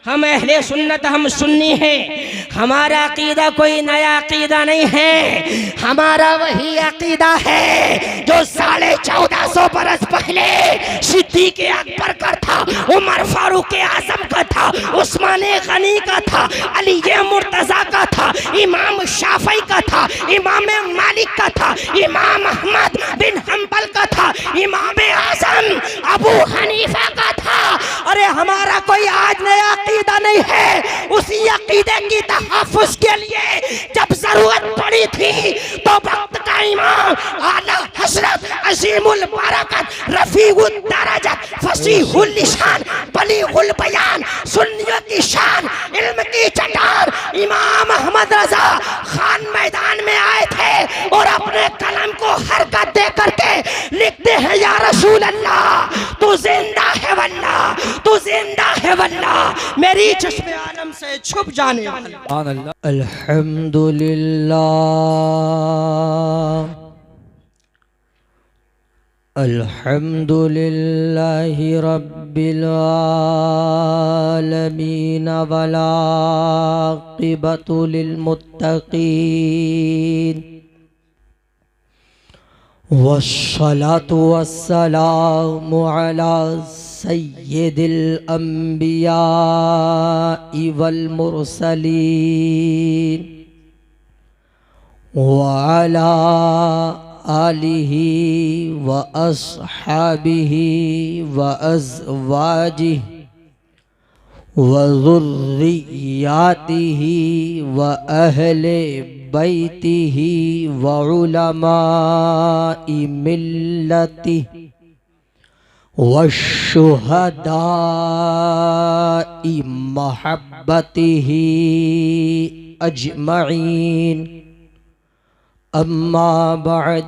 हम अहले सुन्नत, हम सुन्नी हैं। हमारा अकीदा कोई नया अकीदा नहीं है, हमारा वही अकीदा है जो 1450 बरस पहले सिद्दीक़ अकबर का था, उमर फारूक आज़म का था, उस्मान गनी का था, अली मुर्तज़ा का था, इमाम शाफी का था, इमाम मालिक का था, इमाम अहमद बिन हम्बल का था, इमाम आज़म अबू हनीफा का था। अरे हमारा कोई आज नया अकीदा नहीं है। उसी अकीदे की तहफ़्फ़ुज़ के लिए जब जरूरत पड़ी थी तो वक्त का इमाम आला हज़रत अज़ीमुल बरकत रफ़ीउद दरजत फ़सीहुल लिसान बलीगुल बयान सुन्नियों की शान इल्म की चट्टान इमाम अहमद रज़ा खान मैदान में आए थे और अपने कलम को हरकत दे करके लिखते हैं, या रसूल अल्लाह तू जिंदा है वल्लाह, तू जिंदा है वल्लाह, मेरी चश्मे आलम से छुप जाने वाला। अल्हम्दुलिल्लाह अल्हम्दुलिल्लाहि रब्बिल आलमीन वल आक़िबतु लिल मुत्तक़ीन वस्सलातु वस्सलामु अला सय्यिदिल अंबियाइ वल मुरसलीन व अला आलिहि व अस्हाबिहि व अज़वाजिहि व ज़ुर्रिय्यातिहि व अहले बैतिहि व उलमाइ मिल्लतिहि व शुहदाइ महब्बतिहि अजमईन। अम्मा बअद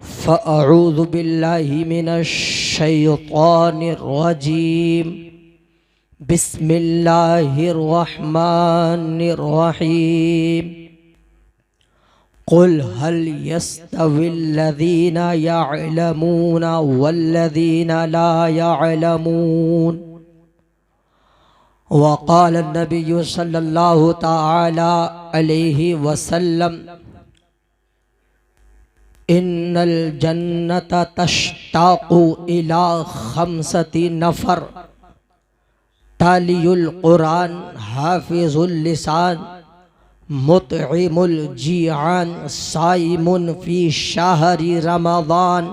फ़अऊज़ु बिल्लाहि मिनश शैतानिर रजीम। बिस्मिल्लाहिर रहमानिर रहीम। क़ुल हल यस्तविल्लज़ीना यअलमूना वल्लज़ीना ला यअलमून। वक़ाल नबिय्यु सल्लल्लाहु तआला अलैहि वसल्लम इन्नल जन्नत तश्ताक़ु इला खम्सति नफ़र तालियुल क़ुरान हाफ़िज़ुल लिसान मुतइमुल जिआन साइमुन फ़ी शहरी रमज़ान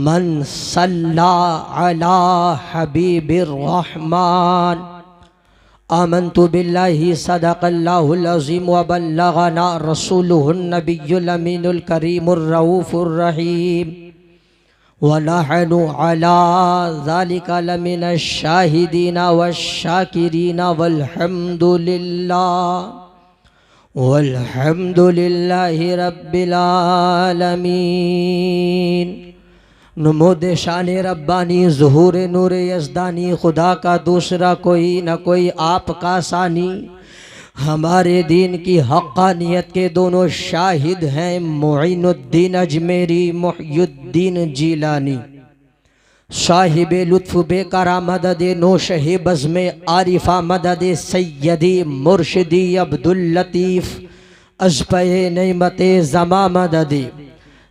मन सल्ला अला हबीबिर रहमान। आमन्तु बिल्लाहि सदक़ल्लाहुल अज़ीम व बल्लगना रसूलुहुन नबियुल अमीनुल करीमुर रऊफ़ुर रहीम व नहनु अला ज़ालिका लमिनश शाहिदीना वश्शाकिरीना वल्हम्दुलिल्लाहि रब्बिल आलमीन। नमूद शान रब्बानी ज़ुहूर नूर यज़दानी, खुदा का दूसरा कोई न कोई आपका सानी। हमारे दीन की हक़ानियत के दोनों शाहिद हैं मुईनुद्दीन अजमेरी, मुहय्युद्दीन जीलानी। साहिब लुत्फ़ बेकारा मदद नौशहे बज़्म आरिफा मदद सैयदी मुर्शिदी अब्दुल लतीफ़ अज़्पए नेमत ज़मा मदद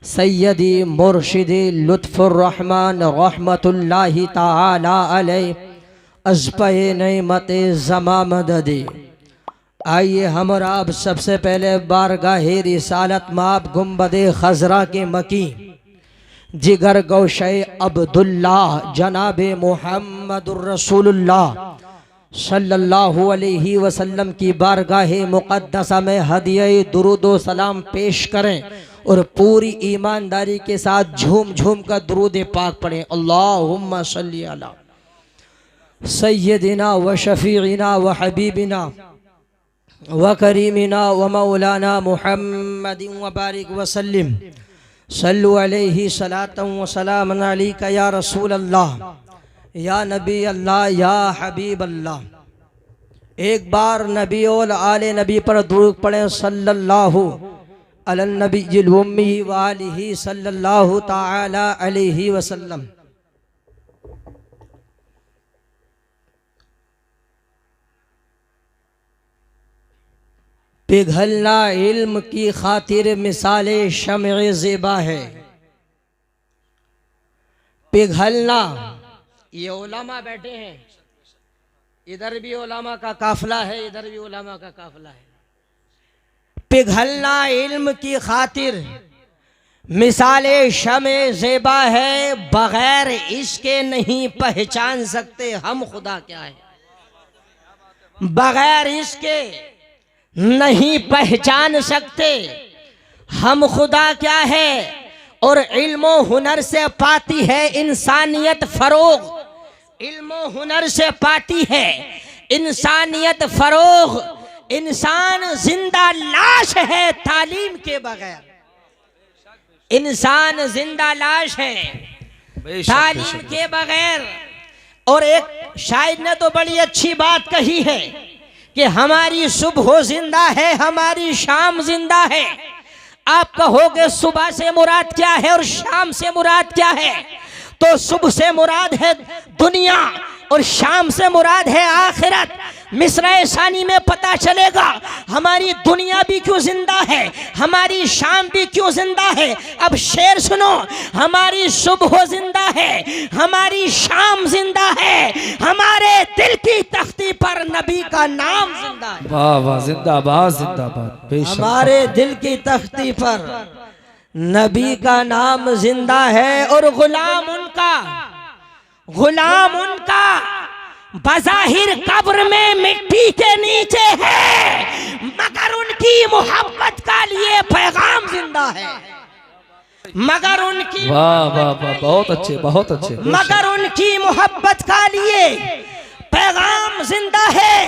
सैयदी मुर्शिदी लुत्फ़ुर रहमान रहमतुल्लाहि ताला अलैह अज़्पए नेमत ज़मा मदद। आइए हम और आप सबसे पहले बारगाहे रिसालत माब गुंबदे खज़रा के मकी जिगर गौशे अब्दुल्लाह जनाबे मुहम्मदुर रसूलुल्लाह सल्लल्लाहु अलैहि वसल्लम की बारगाहे मुक़द्दसा में हदिया दुरूद व सलाम पेश करें और पूरी ईमानदारी के साथ झूम झूम कर दुरूद पाक पढ़ें। अल्लाहुम्मा सल्ली अला सय्यदिना व शफीइना व हबीबिना व करीमिना व मौलाना मुहम्मदिन व बारिक वसल्लिम सल्लु अलैहि सलातन व सलामन अलैका या रसूल अल्लाह या नबी अल्लाह या हबीब अल्लाह। एक बार नबी और आले नबी पर दुरूद पढ़ें सल्लल्लाहु अलन नबिय्यिल उम्मी व आलिहि सल्लल्लाहु तआला अलैहि वसल्लम। पिघलना इल्म की खातिर मिसाले शम्ए ज़ेबा है। पिघलना, ये उलमा बैठे हैं, इधर भी उलमा का काफिला है, इधर भी उलमा का काफिला है। पिघलना इल्म की खातिर मिसाले शम्ए ज़ेबा है, बगैर इसके नहीं पहचान सकते हम खुदा क्या है। बगैर इसके नहीं पहचान सकते हम खुदा क्या है। और इल्मो हुनर से पाती है इंसानियत फरोग। इल्मो हुनर से पाती है इंसानियत फरोग। इंसान जिंदा लाश है तालीम के बगैर। इंसान जिंदा लाश है तालीम के बगैर। और एक शायर ने तो बड़ी अच्छी बात कही है कि हमारी सुबह जिंदा है, हमारी शाम जिंदा है। आप कहोगे सुबह से मुराद क्या है और शाम से मुराद क्या है? तो सुबह से मुराद है दुनिया और शाम से मुराद है आखिरत। मिसरा सानी में पता चलेगा हमारी दुनिया भी क्यों जिंदा है, हमारी शाम भी क्यों जिंदा है। अब शेर सुनो, हमारी सुबह जिंदा है, हमारी शाम जिंदा है, हमारे दिल की तख्ती पर नबी का नाम जिंदा है। वाह वाह, जिंदाबाद जिंदाबाद। हमारे दिल की तख्ती पर नबी का नाम जिंदा है। और गुलाम उनका बज़ाहिर कब्र में मिट्टी के नीचे है, मगर उनकी मोहब्बत का लिए पैगाम जिंदा है। मगर उनकी वाह वाह वाह, बहुत अच्छे बहुत अच्छे। मगर उनकी मोहब्बत का लिए पैगाम जिंदा है।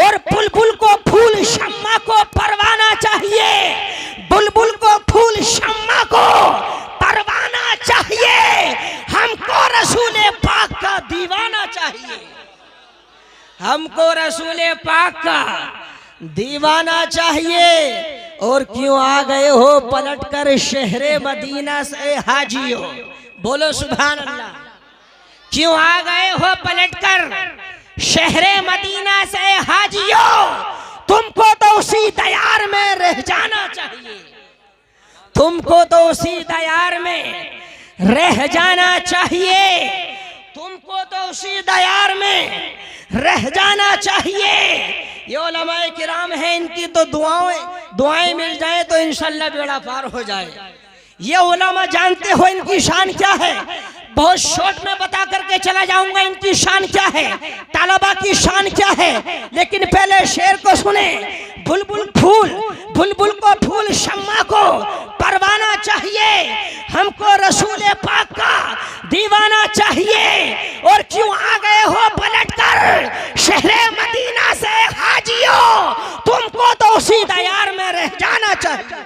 और बुलबुल को फूल शम्मा को परवाना चाहिए। बुलबुल को फूल शम्मा को परवाना चाहिए। हमको रसूल पाक का दीवाना चाहिए। हमको रसूल पाक का दीवाना चाहिए। और क्यों आ गए हो पलटकर शहरे मदीना से हाजियो? बोलो सुभान अल्लाह। क्यों आ गए हो पलटकर शहरे मदीना से हाजियो? तुमको तो उसी दयार में रह जाना चाहिए। तुमको तो उसी दयार में रह जाना चाहिए। तुमको तो उसी दयार में रह जाना चाहिए। ये उलमाए किराम है, इनकी तो दुआएं मिल जाए तो इंशाल्लाह बेड़ा पार हो जाए। ये उलमा जानते हो इनकी शान क्या है? बहुत शॉर्ट में बता करके चला जाऊंगा इनकी शान क्या है, तालबा की शान क्या है। लेकिन पहले शेर को सुने। बुलबुल को फूल शम्मा को परवाना चाहिए। हमको रसूल पाक का दीवाना चाहिए। और क्यों आ गए हो पलटकर शहरे मदीना से हाजियो? तुमको तो उसी दयार में रह जाना चाहिए।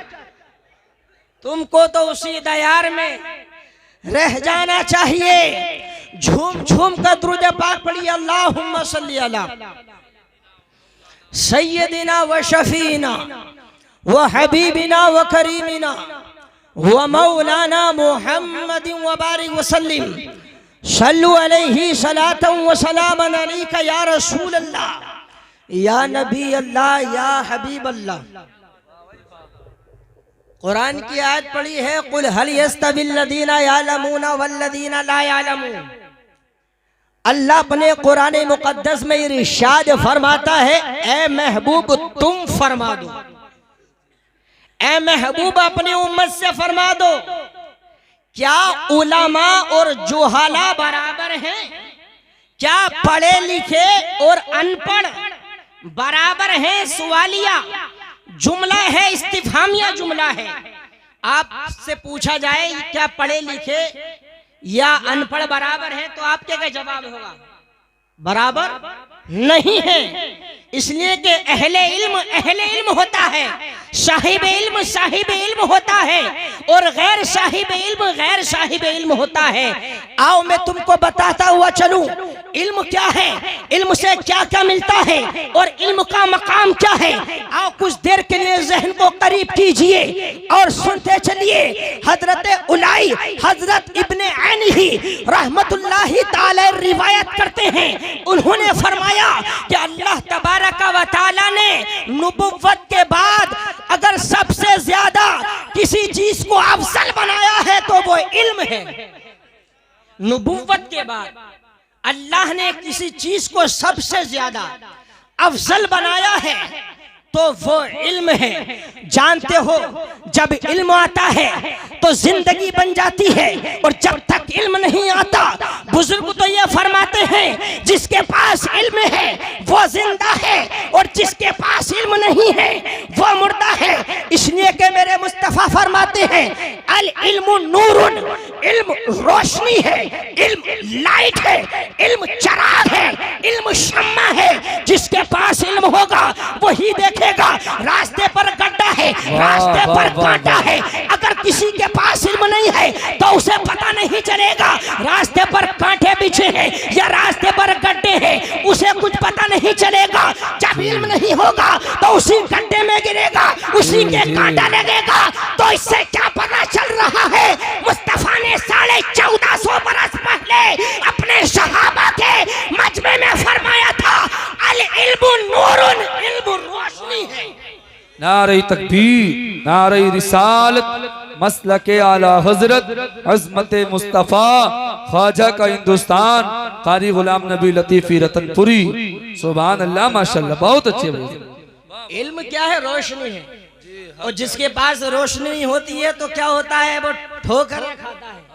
तुमको तो उसी दयार में रह जाना चाहिए। झूम झूम कर दुरूद पाक पढ़िए। अल्लाहुम्मा सल्ली अला सय्यदिना व शफीना व हबीबिना व करीमिना व मौलाना मुहम्मदिन व बारिक व सल्लिम सल्लु अलैहि सलातन व सलामन अलैका या रसूल अल्लाह या नबी अल्लाह या हबीब अल्लाह। कुरान की आयत पढ़ी है, कुल हल यस्तविल लदीना यालमूना वल्लदीना ला यालमून। अल्लाह अपने कुरान मुकद्दस में इरशाद फरमाता है, ए महबूब तुम फरमा दो, ए महबूब अपनी उम्मत से फरमा दो, क्या उलमा और जुहाला बराबर हैं? क्या पढ़े लिखे और अनपढ़ बराबर हैं? सवालिया जुमला है, इस्तिफामिया जुमला है। आपसे पूछा जाए क्या पढ़े लिखे या अनपढ़ बराबर है, तो आपके क्या जवाब होगा? बराबर नहीं है। इसलिए कि अहले इल्म होता है, साहिब इल्म होता है, और गैर साहिब इल्म होता है। आओ मैं तुमको बताता हुआ चलूं इल्म क्या है, इल्म से क्या क्या मिलता है और इल्म का मकाम क्या है। आओ कुछ देर के लिए जहन को करीब कीजिए और सुनते चलिए। हजरत उलाई हजरत इब्ने ऐनी रहमतुल्लाहि ताला रिवायत करते हैं, उन्होंने फरमाया कि अल्लाह तबारक व तआला ने नबुव्वत के बाद नबूवत के बाद अल्लाह ने किसी चीज को सबसे ज्यादा अफजल बनाया है तो वो इल्म है। जानते हो जब इल्म आता है तो जिंदगी बन जाती है, और जब तक इल्म नहीं आता, बुजुर्ग तो ये फरमाते हैं जिसके पास इल्म है वो जिंदा है और जिसके पास इल्म नहीं है वो मुर्दा है। इसलिए कि मेरे मुस्तफा फरमाते हैं अल इल्मु नूरुन, इल्म रोशनी है, इल्म लाइट है, इल्म चराग है, इल्म शम्मा है। जिसके पास इल्म होगा वही देखेगा रास्ते पर गड्ढा है, रास्ते पर कांटा है। अगर किसी के पास इल्म नहीं है तो उसे पता नहीं चलेगा रास्ते पर कांटे बिछे हैं या रास्ते पर गड्ढे हैं, उसे कुछ पता नहीं चलेगा। जब इल्म नहीं होगा तो उसी गड्ढे में गिरेगा, उसी के कांटा लगेगा। तो इससे क्या पता चल रहा है? मुस्तफा ने 1450 बरस पहले अपने सहाबा के मजमे में फरमाया था अल इल्मु नूरुन, इल्म रोशनी है। नारे तकबीर, नारे रिसालत, मसलके आला हजरत अज़मत मुस्तफ़ा ख्वाजा का हिंदुस्तान, कारी गुलाम नबी लतीफ़ी रतनपुरी। सुभान अल्लाह, माशाअल्लाह, बहुत अच्छे। इल्म क्या है? रोशनी है। और जिसके पास रोशनी नहीं होती है तो क्या होता है? वो ठोकरें खाता है।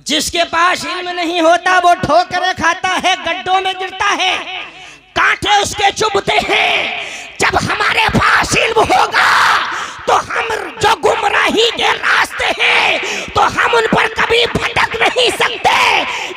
जिसके पास इल्म नहीं होता वो ठोकरें खाता है, गड्ढों में गिरता है, कांटे उसके चुभते हैं। जब हमारे पास इल्म होगा तो हम जो गुमराही के रास्ते हैं तो हम उन पर कभी भटक नहीं सकते।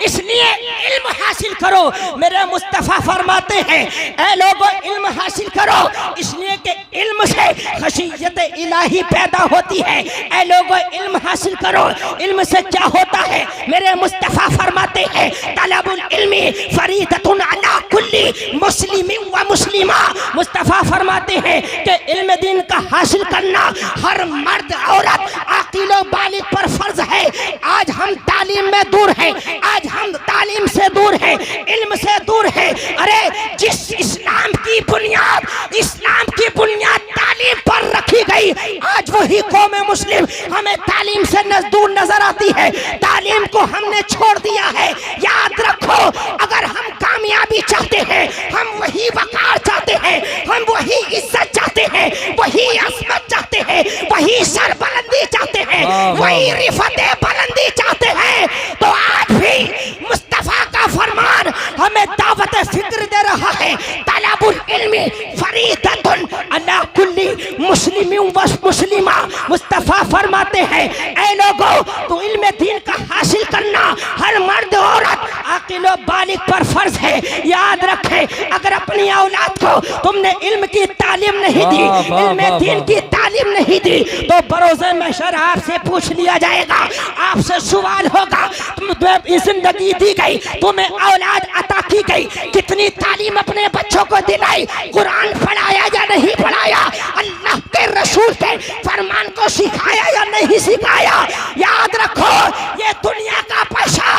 इसलिए इल्म हासिल करो। मेरे मुस्तफा फरमाते हैं ऐ लोगों इल्म हासिल करो, इसलिए कि इल्म से खशियत इलाही पैदा होती है। ऐ लोगों इल्म हासिल करो। इल्म से क्या होता है? मेरे मुस्तफा फरमाते हैं तलबुल इल्मी फरीदतुन अला कुल्ली मुस्लिमिन व मुस्लिमा। मुस्तफा फरमाते हैं कि इल्म दीन का हासिल करना हर मर्द औरत आकिल व बालिग पर फर्ज है। आज हम तालीम में दूर हैं, आज हम तालीम से दूर हैं, इल्म से दूर हैं। अरे जिस इस्लाम की बुनियाद तालीम पर रखी गई, आज वही कौम मुस्लिम हमें तालीम से दूर नजर आती है। तालीम को हमने छोड़ दिया है। याद रखो, अगर हम कामयाबी चाहते हैं, हम वही वकार चाहते हैं, हम वही इज्जत चाहते हैं, वही असमत चाहते हैं, वही सरबलंदी चाहते हैं, वही रिफते बुलंदी चाहते हैं, तो आज भी मुस्तफा का फरमान हमें दावत फिक्र दे रहा है तलबुल इल्मी फरीदतुन अला कुल्ली मुस्लिमिन व मुस्लिमा। मुस्तफा फरमाते हैं ऐ लोगों तो इल्म दीन का हासिल करना हर मर्द औरत आकिल व बालिग पर फर्ज है। याद रखें, अगर अपनी औलाद को तुमने इल्म की तालीम नहीं दी, इल्म दीन की तालीम नहीं दी, तो बरोज़े महशर आपसे पूछ लिया जाएगा, आपसे सवाल होगा तुम्हें जिंदगी दी गई, तुम्हें औलाद अता की गई, कितनी तालीम अपने बच्चों को दिलाई, कुरान पढ़ाया या नहीं पढ़ाया, अल्लाह के रसूल के फरमान को सिखाया या नहीं सिखाया। याद रखो, ये दुनिया का पैसा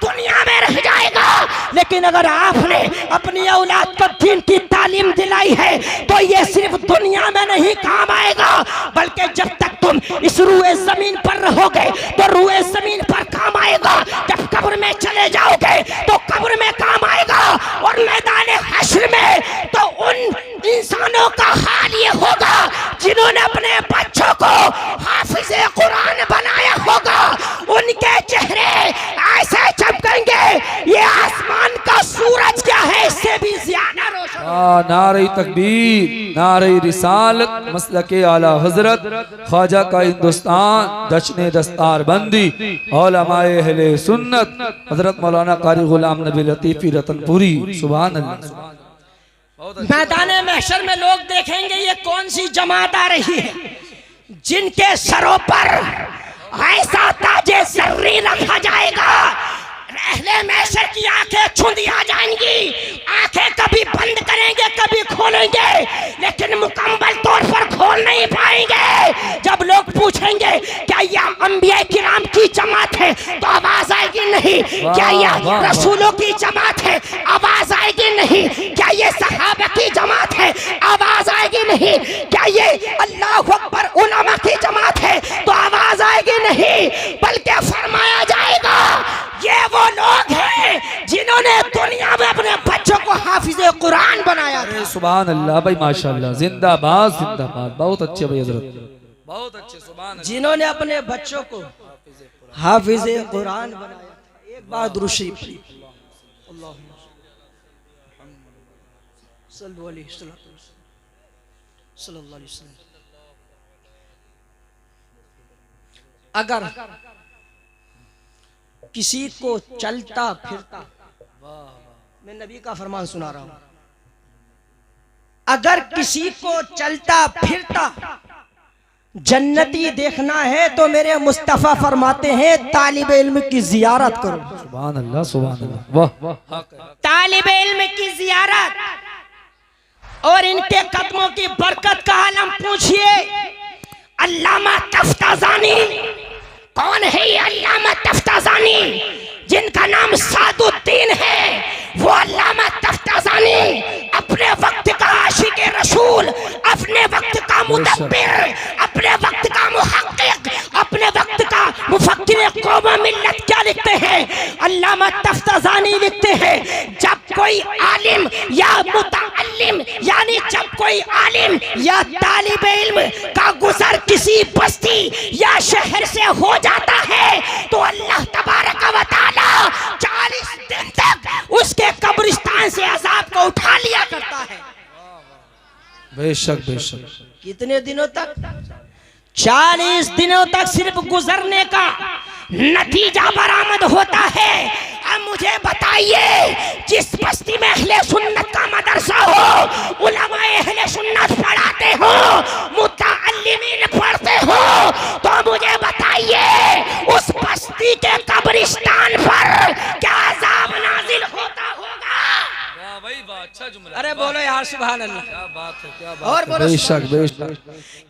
दुनिया में रह जाएगा, लेकिन अगर आपने अपनी औलाद को दीन की तालीम दिलाई है तो ये सिर्फ दुनिया में नहीं काम आएगा, बल्कि जब तक तुम इस रूए जमीन पर रहोगे तो रूए जमीन पर काम आएगा। जब कब्र में चले जाओगे तो कब्र में काम आएगा, और मैदान हश्र में तो उन इंसानों का हाल ये होगा जिन्होंने अपने बच्चों को हाफिज़े कुरान बनाया होगा। उनके चेहरे ऐसे चमकेंगे ये आसमान का सूरज क्या है इससे भी ज्यादा रोशन। नारे तकबीर, नारे रिसालत, मसलके आला हजरत ख्वाजा का हिंदुस्तान, जश्न दस्तार बंदी, उलमाए अहले सुन्नत हजरत मौलाना कारी गुलाम नबी लतीफ़ी रतनपुरी। सुभान अल्लाह। मैदान महशर में लोग देखेंगे ये कौन सी जमात आ रही है जिनके सरों पर ऐसा ताजे सर्री रखा जाएगा, अहले महशर की आंखें छुंदिया जाएंगी, आंखें कभी बंद करेंगे कभी खोलेंगे, लेकिन मुकम्मल तौर पर खोल नहीं पाएंगे। जब लोग पूछेंगे क्या यह अंबिया किराम की जमात है तो आवाज आएगी नहीं, क्या यह रसूलों की जमात है आवाज आएगी नहीं, क्या ये सहाबा की जमात है आवाज आएगी नहीं, क्या ये अल्लाह अकबर उलमा की जमात है तो आवाज आएगी नहीं, बल्कि फरमाया जाएगा ये हाफिज कुरान बनाया था। अरे सुभान अल्लाह भाई, माशाल्लाह, जिंदाबाद जिंदाबाद, बहुत अच्छे भाई हजरत, बहुत अच्छे, सुभान अल्लाह। जिन्होंने अपने बच्चों को हाफिज कुरान बनाया था। एक बार दुरूद शरीफ पढ़ी, अल्लाहुम्मा सल्लल्लाहु अलैहि वसल्लम। अगर किसी को चलता फिरता, मैं नबी का फरमान सुना रहा हूं, अगर किसी को चलता फिरता जन्नती देखना है तो मेरे मुस्तफा फरमाते हैं तालिब इल्म की जियारत करो। सुभान अल्लाह, सुभान अल्लाह, वाह। तालिब इल्म की जियारत और इनके कदमों की बरकत का आलम पूछिए। अल्लामा तफ्ताज़ानी, कौन है ये अल्लामा तफ्ताज़ानी? जिनका नाम सादुद्दीन है, वो अल्लामा तफ्ताज़ानी अपने वक्त का आशिक रसूल, अपने वक्त का मुदब्बिर, अपने वक्त का मुहक्किक, अपने वक्त का मुफक्किर कौम मिल्लत क्या लिखते हैं? अल्लामा तफ्ताज़ानी लिखते हैं, जब कोई आलिम या मुतअल्लिम, यानी जब कोई आलिम या तालिब इल्म का गुजर किसी बस्ती या शहर से हो जाता है तो अल्लाह तबारक व तआला 40 दिन तक उसके कब्रिस्तान से अज़ाब को उठा लिया करता है। बेशक बेशक। कितने दिनों तक? 40 दिनों तक सिर्फ गुजरने का नतीजा बरामद होता है। अब मुझे बताइए, जिस बस्ती में अहले सुन्नत का मदरसा हो, उलमाए अहले सुन्नत पढ़ाते हो, मुतअल्लिमीन पढ़ते हो, तो मुझे बताइए उस बस्ती के कब्रिस्तान पर क्या अज़ाब नाजिल होता होगा? वाह भाई वाह, अच्छा जुमला। अरे बोलो यार सुभान अल्लाह, क्या बात है, क्या बात और बोलो बेशक बेशक।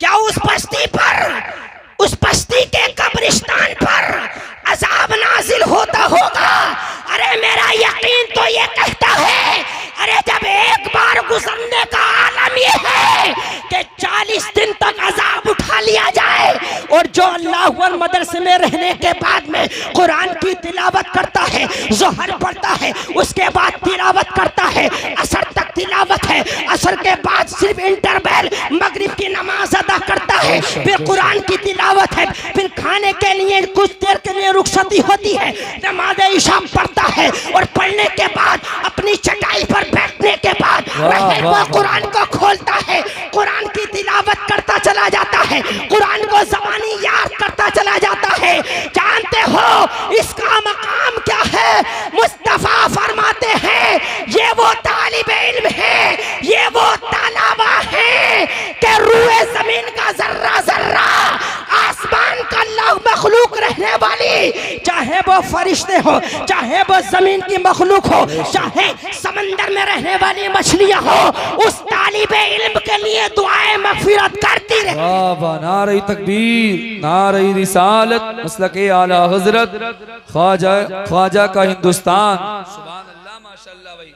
क्या उस बस्ती पर, उस बस्ती के कब्रिस्तान पर अज़ाब नाजिल होता होगा? अरे मेरा यकीन तो ये कहता है, अरे जब एक बार गुजरने का आलम ये है कि 40 दिन तक अज़ाब उठा लिया जाए, और जो अल्लाह अकबर मदरसे में रहने के बाद में कुरान की तिलावत करता है, ज़ोहर पढ़ता है, उसके बाद तिलावत करता है, असर तक तिलावत है, असर के बाद सिर्फ इंटरवल मगरिब की नमाज अदा करता है, फिर कुरान की तिलावत है, फिर खाने के लिए कुछ देर के लिए रुखसती होती है, नमाज इशा पढ़ता है, और पढ़ने के बाद अपनी चटाई पर बैठने के बाद वह कुरान को खोलता है, कुरान की तिलावत करता चला जाता है, कुरान को ज़बानी याद करता चला जाता है। जानते हो इसका मकाम क्या है? मुस्तफा फरमाते हैं, ये वो तालिब इल्म है, ये वो तालाबा है कि रूए जमीन का जर्रा जर्रा, आसमान का अल्लाह मखलूक रहने वाली, चाहे वो फरिश्ते हो, चाहे वो जमीन की मखलूक हो, चाहे समंदर में रहने वाली मछलियां हो, उस तालिबे इल्म के लिए दुआएं मगफिरत करती रहे। वाह वाह, नारे तकबीर, नारे रिसालत, मसलके आला हजरत, ख्वाजा का हिंदुस्तान। सुभान अल्लाह, माशाअल्लाह भाई,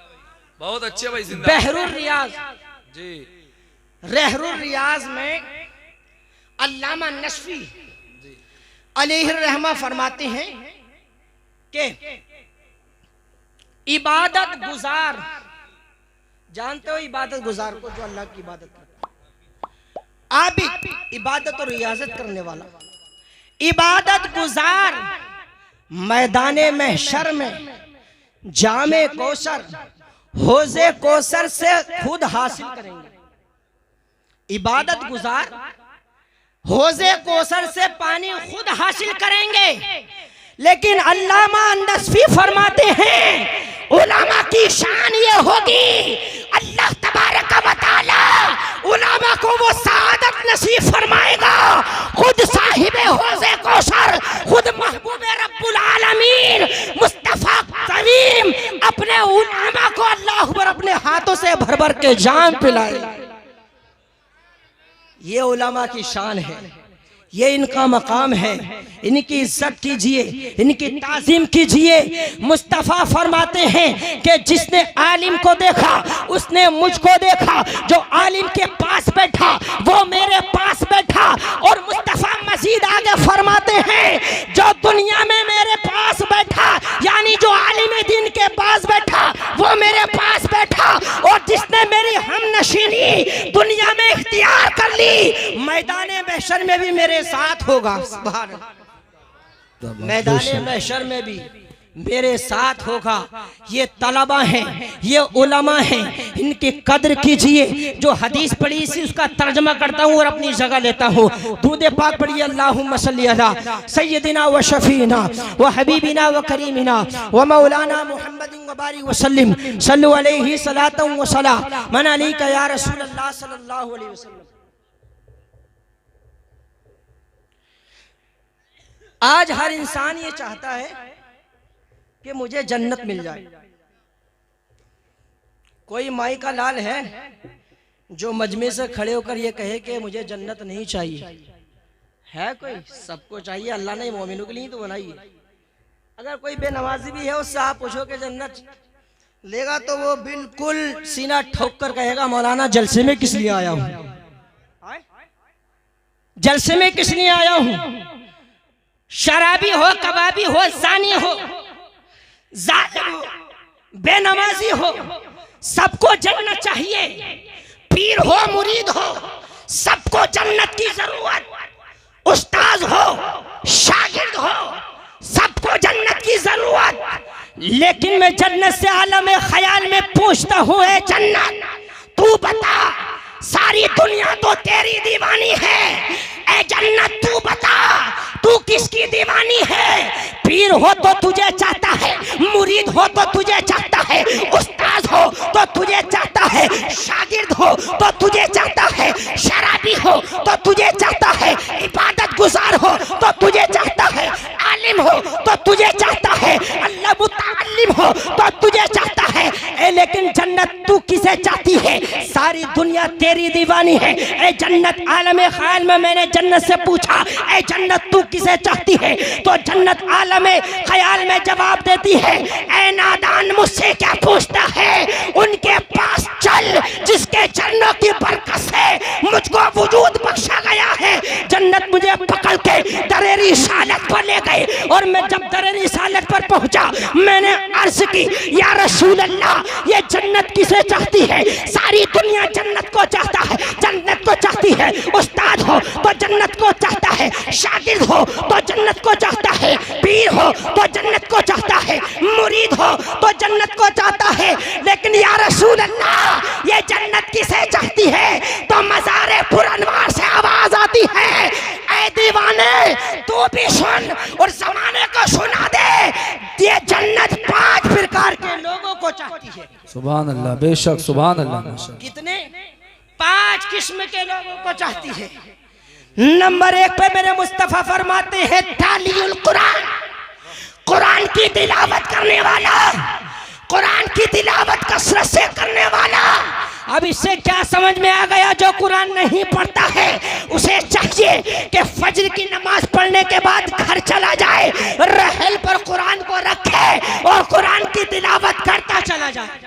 बहुत अच्छे भाई। जिंदा बहरुल रियाज जी, रहरुल रियाज में अल्लामा नस्फी अलैहि रहमा फरमाते हैं कि इबादत गुजार, जानते हो इबादत गुजार को, जो अल्लाह की इबादत करता है, आबिद, इबादत और रियाजत करने वाला, इबादत गुजार मैदाने महशर में जामे कौसर, हौजे कौसर से खुद हासिल करेंगे। इबादत गुजार हौजे कौसर से पानी खुद हासिल करेंगे, लेकिन अल्लामा नस्फी फरमाते हैं उलमा की शान ये होगी, अल्लाह तबारक व तआला उलमा को वो सादत नसीब फरमाएगा, खुद साहिबे हौजे कौसर, खुद महबूबे रब्बुल आलमीन मुस्तफा करीम अपने उलमा को अल्लाह अकबर अपने हाथों से भर भर के जान पिलाए। ये उलमा की शान है, ये इनका मकाम है, इनकी इज्जत कीजिए, इनकी ताज़ीम कीजिए। मुस्तफ़ा फरमाते हैं कि जिसने आलिम को देखा उसने मुझको देखा, जो आलिम के पास बैठा वो मेरे पास बैठा, और मुस्तफ़ा मजीद आगे फरमाते हैं जो दुनिया में मेरे पास बैठा, यानी जो आलिम दीन के पास बैठा वो मेरे पास बैठा, मैदान महशर में भी मेरे साथ होगा। सुभान अल्लाह। मैदान महशर में भी मेरे साथ होगा। ये तलबा हैं, ये उलमा हैं, इनकी कद्र कीजिए। जो हदीस पढ़ी इसी उसका तर्जमा करता हूँ और अपनी जगह लेता हूँ। दूध पाक पढ़िए, अल्लाहुम्मा सल्ली अला सय्यदिना व शफीना व हबीबिना व करीमिना व मौलाना मुहम्मदिन व बारिक व सल्लिम सल्लु अलैहि सलातन व सलाम मन अलैका या रसूलल्लाह सल्लल्लाहु अलैहि वसल्लम। आज हर इंसान ये चाहता है कि मुझे जन्नत मिल जाए। कोई माई का लाल है जो मजमे से खड़े होकर ये कहे कि मुझे जन्नत नहीं चाहिए? है कोई? सबको चाहिए। अल्लाह ने मोमिनों के लिए तो बनाई है। अगर कोई बेनमाजी भी है उससे आप पूछो कि जन्नत लेगा तो वो बिल्कुल सीना ठोक कर कहेगा, मौलाना जलसे में किस लिए आया हूं? जलसे में किस लिए आया हूं? शराबी हो, कबाबी हो, जानी हो, जालिम हो, बेनमाजी हो, सबको जन्नत चाहिए। पीर हो, मुरीद हो, सबको जन्नत की जरूरत। उस्ताद हो, शागिर्द हो, सबको जन्नत की जरूरत। लेकिन मैं जन्नत से आलम ख्याल में पूछता हूँ, ए जन्नत तू बता, सारी दुनिया तो तेरी दीवानी है। ए जन्नत तू बता, तू किसकी दीवानी है? पीर हो तो तुझे चाहता है, मुरीद हो तो तुझे चाहता है, उस्ताद हो तो तुझे चाहता है, शागिर्द हो तो तुझे चाहता है, शराबी हो तो तुझे चाहता है, इबादत गुजार हो तो तुझे चाहता है, आलिम हो तो तुझे चाहता है, अल्लाह मुतअल्लिम हो तो तुझे चाहता है। लेकिन जन्नत तू किसे चाहती है? सारी दुनिया तेरी दीवानी है। ए जन्नत आलम ख्याल में मैंने जन्नत से पूछा, ए जन्नत तू किसे चाहती है? तो जन्नत आलम ख्याल में जवाब देती है, ए नादान मुझसे क्या पूछता है? उनके पास चल जिसके चरणों की बरकत से मुझको वजूद बख्शा गया है। जन्नत मुझे पकड़ के दरे रिसालत पर ले गए और मैं जब दरे रिसालत पर पहुंचा मैंने अर्ज की, या रसूल अल्लाह ये जन्नत किसे चाहती है? सारी दुनिया जन्नत को चाहता है, जन्नत को चाहती है। उस्ताद हो तो जन्नत को चाहता है, शागिर्द हो तो जन्नत को चाहता है, पीर हो तो जन्नत को चाहता है, मुरीद हो तो जन्नत को चाहता है। लेकिन या रसूल अल्लाह ये जन्नत किसे चाहती है? तो मज़ारे पुरअनवार से आवाज आती है, ऐ दीवाने तू भी सुन और जमाने को सुना दे। ये जन्नत 5 प्रकार के लोगों को चाहती है। सुभान अल्लाह, बेशक सुभान अल्लाह। कितने? 5 किस्म के लोगों को चाहती है। नंबर 1 पे मेरे मुस्तफा फरमाते हैं तालियुल कुरान, कुरान की तिलावत करने वाला, कुरान की तिलावत कसरत से करने वाला। अब इससे क्या समझ में आ गया? जो कुरान नहीं पढ़ता है उसे चाहिए कि फजर की नमाज पढ़ने के बाद घर चला जाए, रहल पर कुरान को रखे और कुरान की तिलावत करता चला जाए।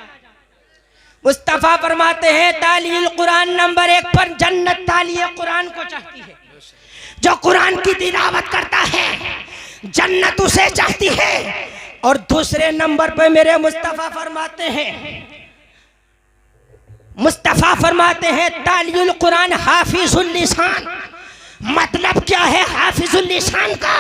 मुस्तफा फरमाते हैं तालियुल कुरान नंबर 1 पर जन्नत तालिये कुरान को चाहती है। जो कुरान की तिलावत करता है जन्नत उसे चाहती है। और दूसरे नंबर पर मेरे मुस्तफा फरमाते हैं तालियुल कुरान हाफिजुल लिसान। मतलब क्या है हाफिजुल लिसान का?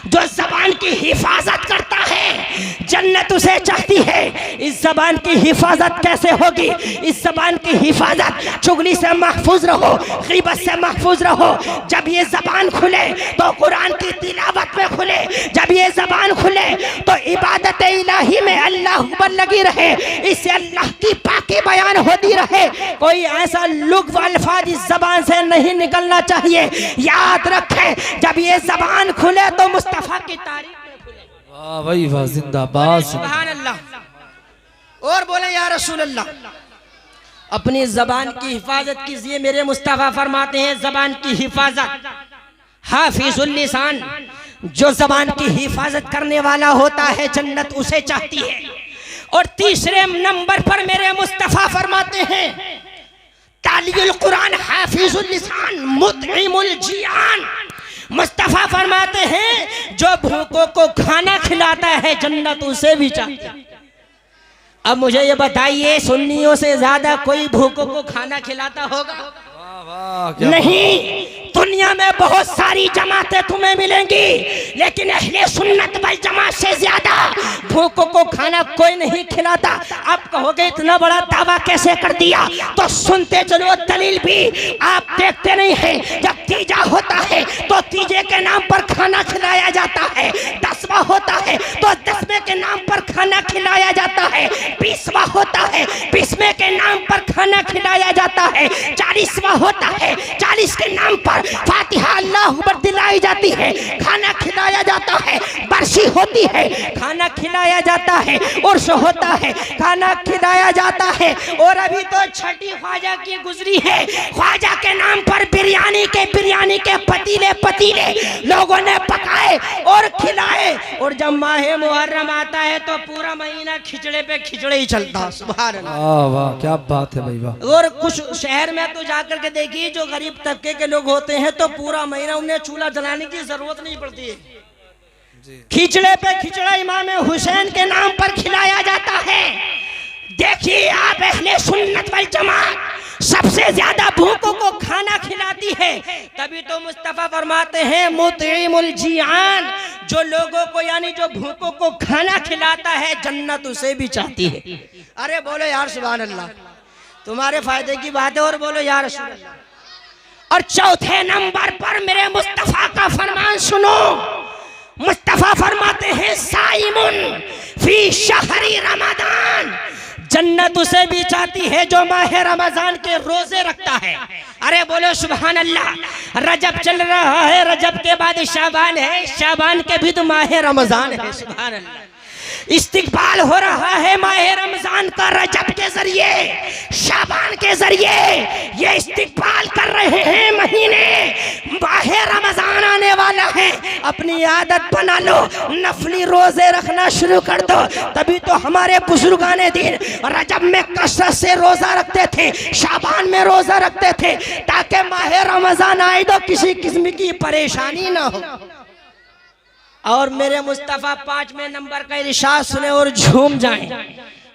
जो जबान की हिफाजत करता है जन्नत उसे चाहती है। इस जबान की हिफाजत कैसे होगी? इस जबान की हिफाजत चुगली से महफूज रहो, गीबत से महफूज रहो। जब ये जबान खुले तो कुरान की तिलावत में खुले, जब ये जबान खुले तो इबादत इलाही में अल्लाह अकबर लगी रहे, इससे अल्लाह की पाकी बयान होती रहे। कोई ऐसा लुग़्व अल्फाज इस जबान से नहीं निकलना चाहिए। याद रखें जब ये जबान खुले तो मुस्तफा की तारीफ में खुले। वाह भाई वाह, जिंदाबाद सुभान अल्लाह। और बोले या रसूल अल्लाह अपनी जबान की हिफाजत कीजिए। मेरे मुस्तफा फरमाते हैं जबान की हिफाजत हाफिजुल लिसान, जो जबान की हिफाजत करने वाला होता है जन्नत उसे चाहती है। और तीसरे नंबर पर मेरे मुस्तफा फरमाते हैं तालियुल कुरान हाफिजुल लिसान मुतइमुल जियान। मुस्तफा फरमाते हैं जो भूखों को खाना खिलाता है जन्नत उसे भी चाहती है। अब मुझे ये बताइए सुन्नियों से ज्यादा कोई भूखों को खाना खिलाता होगा? नहीं, दुनिया में बहुत सारी जमातें तुम्हें मिलेंगी, लेकिन अहले सुन्नत वल जमात से ज्यादा भूखों को खाना कोई नहीं खिलाता। आप कहोगे इतना बड़ा दावा कैसे कर दिया, तो सुनते चलो दलील भी। आप देखते नहीं हैं, जब तीजा होता है तो तीजे के नाम पर खाना खिलाया जाता है, 10वां होता है तो 10वें के नाम पर खाना खिलाया जाता है, 20वां होता है 20वें के नाम पर खाना खिलाया जाता है, 40वां होता है 40 के नाम पर फातिहा अल्लाह अकबर दिलाई जाती है, खाना खिलाया जाता है, बरसी होती है खाना खिलाया जाता है, उर्स होता है खाना खिलाया जाता है। और अभी तो छठी ख्वाजा की गुजरी है, ख्वाजा के नाम पर बिरयानी के पतीले पतीले लोगों ने पकाए और खिलाए। और जब माहे मुहर्रम आता है तो पूरा महीना खिचड़े पे खिचड़े ही चलता। सुभान अल्लाह, वाह वाह, क्या बात है भाई वाह। और कुछ शहर में तो जाकर के देखिए, जो गरीब तबके के लोग होते हैं तो पूरा महीना उन्हें चूल्हा जलाने की जरूरत नहीं पड़ती है, खिचड़े पे खिचड़ा इमाम हुसैन के नाम पर खिलाया जाता है। देखिए आप, अहले सुन्नत वल जमात सबसे ज्यादा भूखों को खाना खिलाती है। तभी तो मुस्तफा फरमाते हैं मुतइमुल जियान, जो लोगों को यानी जो भूखों को खाना खिलाता है जन्नत उसे भी चाहती है। अरे बोलो यार सुभान अल्लाह, तुम्हारे फायदे की बात है, और बोलो यार रसूल अल्लाह। और चौथे नंबर पर मेरे मुस्तफा का फरमान सुनो। मुस्तफा फरमाते हैं साइमुन फी शहरी रमजान, जन्नत उसे भी चाहती है जो माह रमजान के रोजे रखता है। अरे बोलो सुभान अल्लाह। रजब चल रहा है, रजब के बाद शाबान है, शाबान के भी तो माह रमजान है। सुभान अल्लाह, इस्तिकबाल हो रहा है माह रमजान का रजब के जरिए, शाबान के जरिए ये इस्तिकबाल कर रहे हैं महीने। माह रमजान आने वाला है, अपनी आदत बना लो, नफली रोजे रखना शुरू कर दो। तभी तो हमारे बुजुर्गाने दिन रजब में कसरत से रोजा रखते थे, शाबान में रोजा रखते थे, ताकि माह रमजान आए तो किसी किस्म की परेशानी ना हो। और मेरे मुस्तफा 5वें नंबर का इरशाद सुने और झूम जाएं।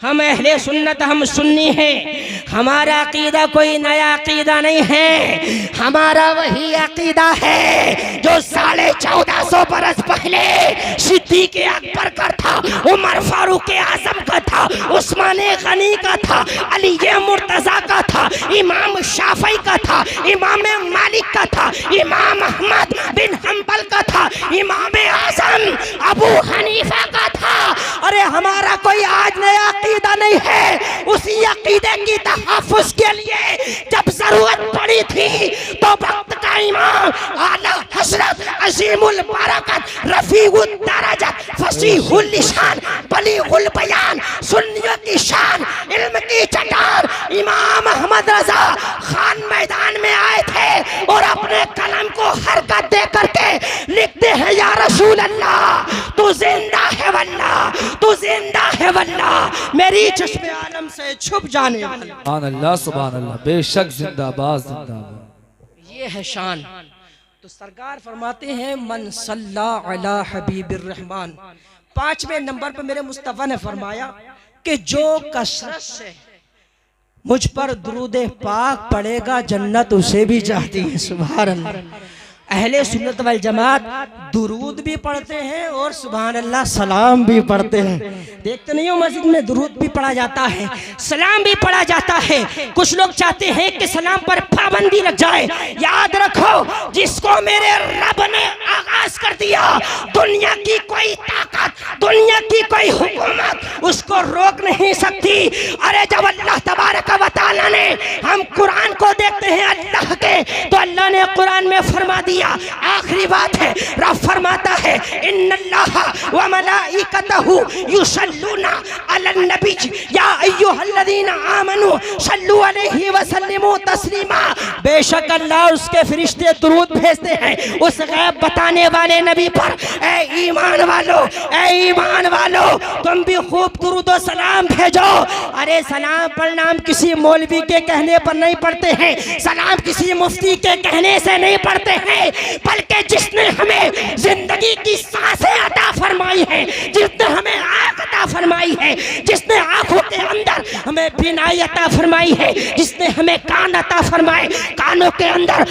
हम अहले सुन्नत, हम सुन्नी हैं, हमारा अकीदा कोई नया अकीदा नहीं है, हमारा वही अकीदा है जो 1450 बरस पहले सिद्दीक़ अकबर का था, उमर फारूक आज़म का था, उस्मान गनी का था, अली मुर्तज़ा का था, इमाम शाफी का था, इमाम मालिक का था, इमाम अहमद बिन हम्बल का था, इमाम आज़म अबू हनीफा का था। अरे हमारा कोई आज नया अकीदा नहीं है। उसी अकीदे की तहफ़्फ़ुज़ के लिए जब जरूरत पड़ी थी तो वक्त का इमाम आला हज़रत अज़ीमुल बरकत रफ़ीउद दरजत फ़सीहुल लिसान बलीगुल बयान सुन्नियों की शान इल्म की चट्टान इमाम अहमद रज़ा खान मैदान में आए थे और अपने कलम को हरकत दे करके लिखते हैं, या रसूल अल्लाह तू जिंदा है वल्लाह, तू जिंदा है वल्लाह, मेरी चश्मे आलम से छुप जाने वाला। सुभान अल्लाह, सुभान अल्लाह, बेशक जिंदाबाद जिंदाबाद। ये है शान। तो सरकार फरमाते हैं मन सल्ला अला हबीबिर रहमान। 5वें नंबर पर मेरे मुस्तफा ने फरमाया कि जो कसरत से मुझ पर दुरूद पाक पड़ेगा जन्नत उसे भी चाहती है। सुभान अल्लाह। अहले सुन्नत वल जमात दुरूद भी पढ़ते हैं और सुभान अल्लाह सलाम भी पढ़ते हैं। देखते नहीं हो मस्जिद में दुरूद भी पढ़ा जाता है, सलाम भी पढ़ा जाता है। कुछ लोग चाहते हैं कि सलाम पर पाबंदी लग जाए। याद रखो, जिसको मेरे रब ने आगाज कर दिया, दुनिया की कोई ताकत, दुनिया की कोई हुकूमत उसको रोक नहीं सकती। अरे जब अल्लाह तबारक व तआला ने, हम कुरान को देखते हैं अल्लाह के, तो अल्लाह ने कुरान में फरमा दिया, आखिरी बात है, रब फरमाता है इन्नल्लाहा व मलाइकतहु युसल्लूना अलन नबी या अय्युहल्लज़ीना आमनू सल्लू अलैहि व सल्लिमू तस्लीमा। बेशक अल्लाह उसके फरिश्ते दुरूद भेजते हैं उस गैब बताने वाले नबी पर। ए ईमान वालों, ए ईमान वालों, तुम भी खूब दुरूद व सलाम भेजो। अरे सलाम प्रणाम किसी मौलवी के कहने पर नहीं पढ़ते पढ़ते हैं, सलाम किसी मुफ्ती के कहने से नहीं पढ़ते हैं, बल्कि जिसने हमें जिंदगी की सांसें अता फरमाई है, जिसने हमें आँख अता फरमाई है, जिसने आँखों के अंदर हमें बीनाई अता फरमाई है, जिसने हमें कान अता फरमाए, कानों के अंदर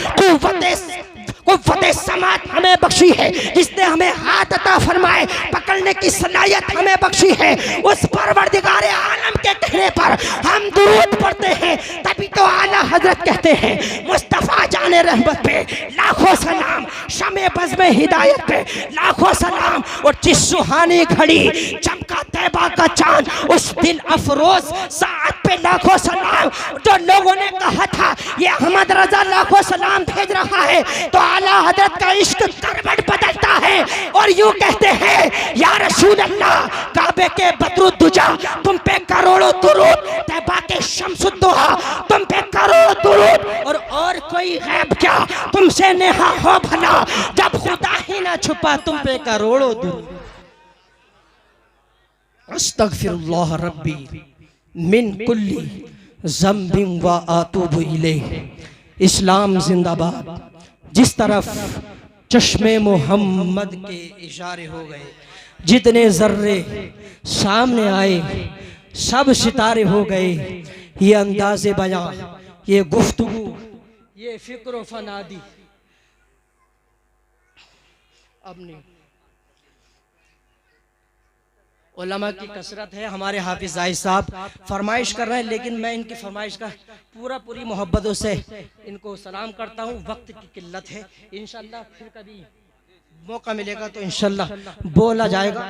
कुव्वत समात हमें बख्शी है, जिसने हमें हाथ अता फरमाए, पकड़ने की सलाहियत हमें बख्शी है, उस परवरदिगार आलम के कहने पर हम दुरूद पढ़ते हैं। तभी तो आला हजरत कहते हैं, मुस्तफ़ा जाने रहमत पे लाखों सलाम, शमे बज़ में हिदायत पे लाखों सलाम, और जिस सुहानी घड़ी चमका तैबा का चांद, उस दिल अफरोज साथ पे लाखों सलाम। जो लोगों ने कहा था ये अहमद रजा लाखों सलाम भेज रहा है, तो आला हजरत का इश्क करवट बदलता है और यूं कहते हैं, या रसूल अल्लाह, काबे के बदरुद्दुजा तुम पे करोड़ों दुरूद, तैबा के शम्सुद्दोहा तुम पे करोड़ों दुरूद, और कोई गैब क्या तुमसे नेहा हो भला, जब खुदा ही ना छुपा तुम पे करोड़ों दुरूद। अस्तगफिरुल्लाह रब्बी मिन कुल्ली ज़म्बिन व आतूबु इलैह। इस्लाम जिंदाबाद। जिस तरफ चश्मे मोहम्मद के इशारे हो गए, जितने जर्रे सामने आए सब सितारे हो गए। ये अंदाज़े बयां, ये गुफ्तगू, ये फिक्र फनादी अब नहीं। उलमा की कसरत है, हमारे हाफिज जाहिद साहब फरमाइश कर रहे हैं, लेकिन मैं इनकी फरमाइश का पूरी मोहब्बतों से इनको सलाम करता हूँ। वक्त की किल्लत है, इंशाल्लाह फिर कभी मौका मिलेगा तो इंशाल्लाह बोला जाएगा।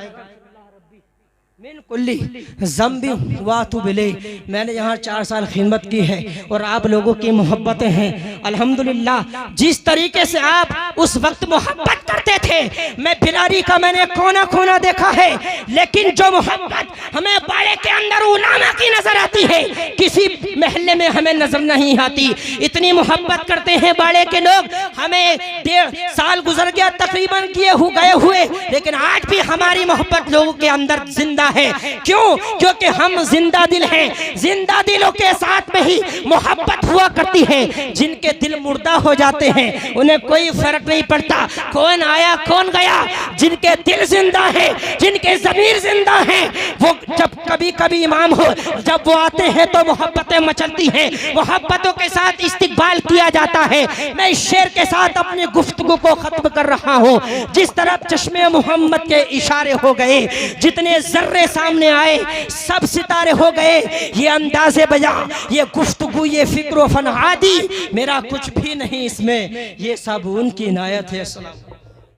मिन कुल्ली ज़म्बिन वातुब इलैह। मैंने यहाँ 4 साल खिदमत की है और आप लोगों की मोहब्बतें हैं अल्हम्दुलिल्लाह। जिस तरीके से आप उस वक्त मोहब्बत करते थे, मैं बिलारी का मैंने कोना कोना देखा है, लेकिन जो मोहब्बत हमें बाड़े के अंदर उलामा की नजर आती है, किसी महल्ले में हमें नजर नहीं आती। इतनी मोहब्बत करते हैं बाड़े के लोग। हमें 1.5 साल गुजर गया तकरीबन किए गए हुए, लेकिन आज भी हमारी मोहब्बत लोगों के अंदर जिंदा है। क्यों? क्योंकि हम जिंदा दिल हैं। जिंदा दिलों के साथ में ही मोहब्बत हुआ करती है। जिनके दिल मुर्दा हो जाते हैं उन्हें कोई फर्क नहीं पड़ता कौन आया कौन गया। जिनके दिल जिंदा है, जिनके ज़मीर जिंदा है, वो जब कभी कभी इमाम हो, जब वो आते हैं तो मोहब्बतें मचलती हैं, मोहब्बतों के साथ इस्तकबाल किया जाता है। मैं इस शेर के साथ अपनी गुफ्तगू को खत्म कर रहा हूँ। जिस तरफ चश्मे मोहम्मद के इशारे हो गए, जितने जर्रे सामने आए सब सितारे हो गए। ये अंदाज़े बयां, ये गुफ्तगू, ये फिक्र फन आदि, मेरा कुछ भी नहीं इसमें, ये सब उनकी इनायत है।